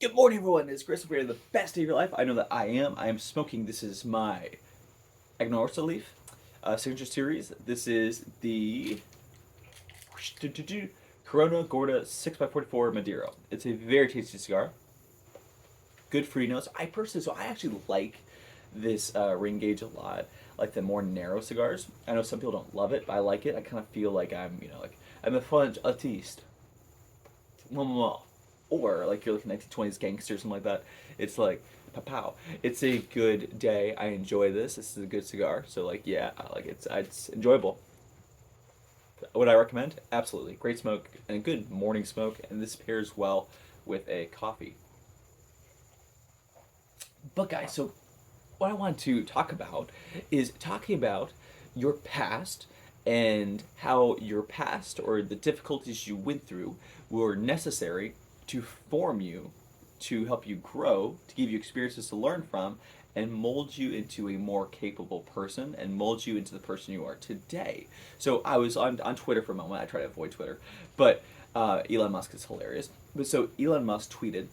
Good morning, everyone. It's Chris. We're the best day of your life. I know that I am. I am smoking. This is my Agnorsa Leaf signature series. This is the Corona Gorda 6x44 Maduro. It's a very tasty cigar. Good fruity notes. I actually like this ring gauge a lot. Like the more narrow cigars. I know some people don't love it, but I like it. I kind of feel like I'm a French artiste. Or like you're like 1920s gangster or something like that. It's like pow. It's a good day. I enjoy this. This is a good cigar. So like yeah, I like it's enjoyable. Would I recommend? Absolutely. Great smoke and a good morning smoke, and this pairs well with a coffee. But guys, so what I want to talk about is talking about your past and how your past or the difficulties you went through were necessary to form you, to help you grow, to give you experiences to learn from, and mold you into a more capable person and mold you into the person you are today. So I was on Twitter for a moment. I try to avoid Twitter, but Elon Musk is hilarious. But so Elon Musk tweeted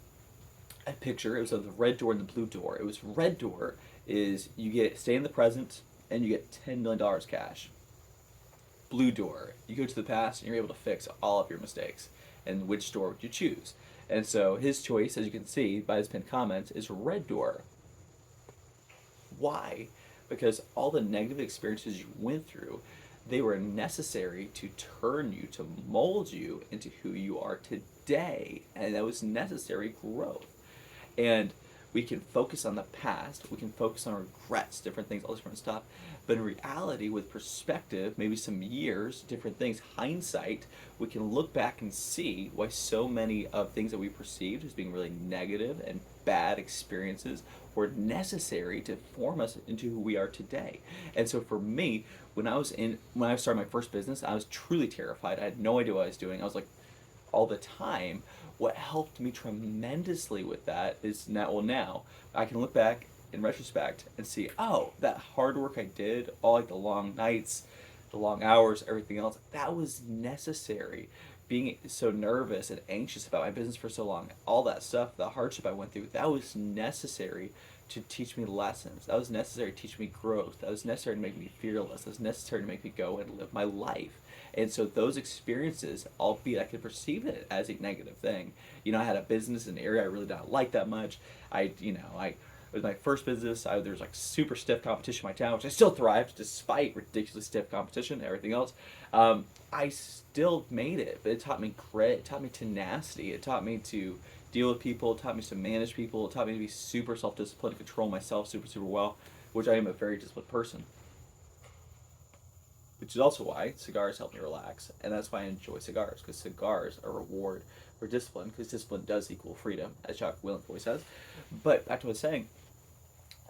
a picture. It was of the red door and the blue door. It was red door is you get stay in the present and you get $10 million cash. Blue door, you go to the past and you're able to fix all of your mistakes. And which door would you choose? And so his choice, as you can see by his pinned comments, is red door. Why? Because all the negative experiences you went through, they were necessary to turn you, to mold you into who you are today. And that was necessary growth. And we can focus on the past, we can focus on regrets, different things, all this different stuff. But in reality, with perspective, maybe some years, different things, hindsight, we can look back and see why so many of things that we perceived as being really negative and bad experiences were necessary to form us into who we are today. And so for me, when I started my first business, I was truly terrified. I had no idea what I was doing. I was like all the time. What helped me tremendously with that is now I can look back in retrospect and see, oh, that hard work I did, all like the long nights, the long hours, everything else, that was necessary. Being so nervous and anxious about my business for so long, all that stuff, the hardship I went through, that was necessary to teach me lessons. That was necessary to teach me growth. That was necessary to make me fearless. That was necessary to make me go and live my life. And so those experiences, albeit I could perceive it as a negative thing. I had a business in an area I really didn't like that much. It was my first business. There was like super stiff competition in my town, which I still thrived despite ridiculously stiff competition and everything else. I still made it, but it taught me grit. It taught me tenacity. It taught me to deal with people. It taught me to manage people. It taught me to be super self-disciplined, to control myself super, super well, which I am a very disciplined person. Which is also why cigars help me relax, and that's why I enjoy cigars, because cigars are a reward for discipline, because discipline does equal freedom, as Chuck Willens always says. But back to what I was saying,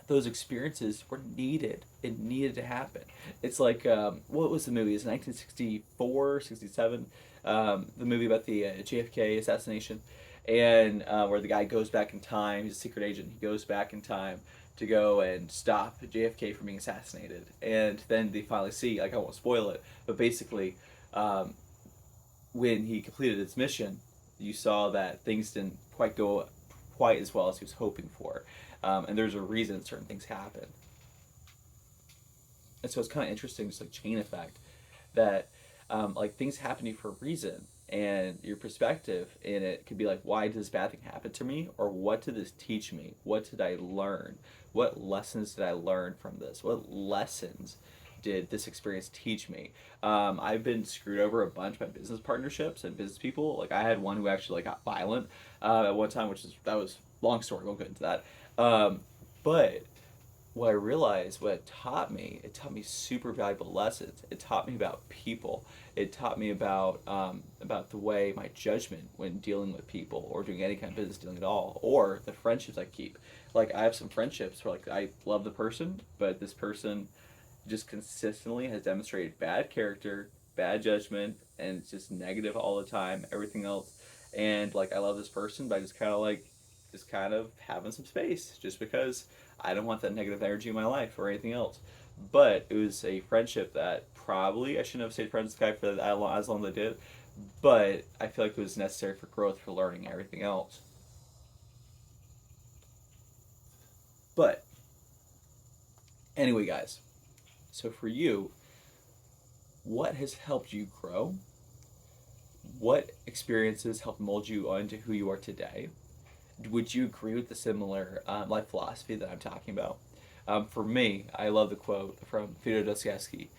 those experiences were needed. It needed to happen. It's like, what was the movie? It's 1964, 67, the movie about the JFK assassination, and where the guy goes back in time. He's a secret agent. He goes back in time to go and stop JFK from being assassinated. And then they finally see, like, I won't spoil it, but basically, um, when he completed his mission, you saw that things didn't quite go quite as well as he was hoping for. And there's a reason certain things happen. And so it's kind of interesting, just like chain effect, that like things happen to you for a reason, and your perspective in it could be like, why did this bad thing happen to me, or what did this teach me? What did I learn? What lessons did I learn from this? What lessons did this experience teach me? I've been screwed over a bunch by business partnerships and business people. Like I had one who actually like got violent at one time, that was long story. Won't get into that. But what I realized, what it taught me super valuable lessons. It taught me about people. It taught me about the way my judgment when dealing with people or doing any kind of business dealing at all, or the friendships I keep. Like I have some friendships where like I love the person, but this person just consistently has demonstrated bad character, bad judgment, and it's just negative all the time. Everything else, and like I love this person, but I just kind of having some space, just because I don't want that negative energy in my life or anything else. But it was a friendship that probably I shouldn't have stayed friends with this guy for as long as I did. But I feel like it was necessary for growth, for learning, everything else. But anyway, guys, so for you, what has helped you grow? What experiences helped mold you onto who you are today? Would you agree with the similar life philosophy that I'm talking about? For me, I love the quote from Fyodor Dostoevsky,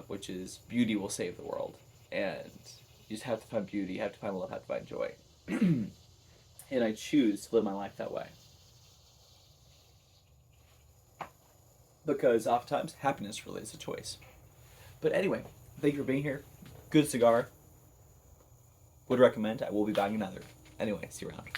which is "Beauty will save the world," and you just have to find beauty, you have to find love, you have to find joy, and I choose to live my life that way because oftentimes happiness really is a choice. But anyway, thank you for being here. Good cigar. Would recommend. I will be buying another. Anyway, see you around.